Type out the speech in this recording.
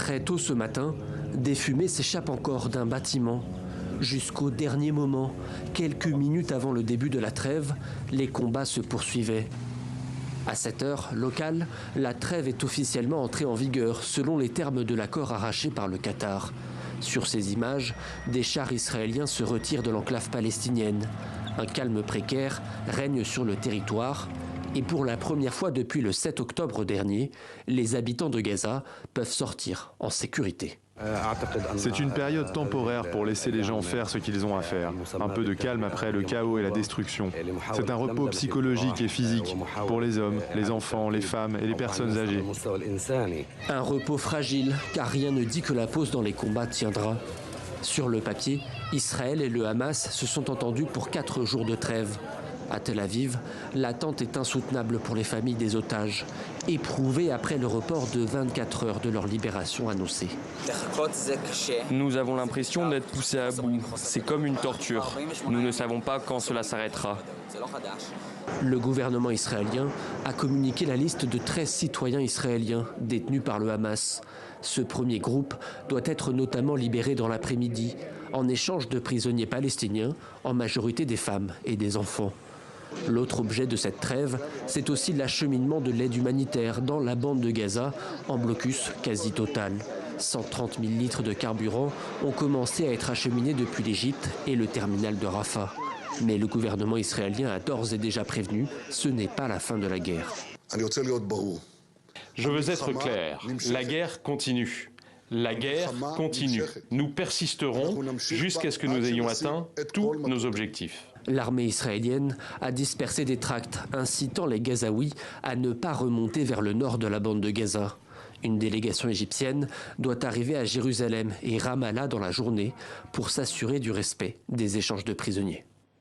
Très tôt ce matin, des fumées s'échappent encore d'un bâtiment. Jusqu'au dernier moment, quelques minutes avant le début de la trêve, les combats se poursuivaient. À 7 heures locale, la trêve est officiellement entrée en vigueur selon les termes de l'accord arraché par le Qatar. Sur ces images, des chars israéliens se retirent de l'enclave palestinienne. Un calme précaire règne sur le territoire. Et pour la première fois depuis le 7 octobre dernier, les habitants de Gaza peuvent sortir en sécurité. C'est une période temporaire pour laisser les gens faire ce qu'ils ont à faire. Un peu de calme après le chaos et la destruction. C'est un repos psychologique et physique pour les hommes, les enfants, les femmes et les personnes âgées. Un repos fragile, car rien ne dit que la pause dans les combats tiendra. Sur le papier, Israël et le Hamas se sont entendus pour 4 jours de trêve. À Tel Aviv, l'attente est insoutenable pour les familles des otages, éprouvées après le report de 24 heures de leur libération annoncée. Nous avons l'impression d'être poussés à bout. C'est comme une torture. Nous ne savons pas quand cela s'arrêtera. Le gouvernement israélien a communiqué la liste de 13 citoyens israéliens détenus par le Hamas. Ce premier groupe doit être notamment libéré dans l'après-midi, en échange de prisonniers palestiniens, en majorité des femmes et des enfants. L'autre objet de cette trêve, c'est aussi l'acheminement de l'aide humanitaire dans la bande de Gaza, en blocus quasi total. 130 000 litres de carburant ont commencé à être acheminés depuis l'Égypte et le terminal de Rafah. Mais le gouvernement israélien a d'ores et déjà prévenu, ce n'est pas la fin de la guerre. Je veux être clair, la guerre continue. La guerre continue. Nous persisterons jusqu'à ce que nous ayons atteint tous nos objectifs. L'armée israélienne a dispersé des tracts incitant les Gazaouis à ne pas remonter vers le nord de la bande de Gaza. Une délégation égyptienne doit arriver à Jérusalem et Ramallah dans la journée pour s'assurer du respect des échanges de prisonniers.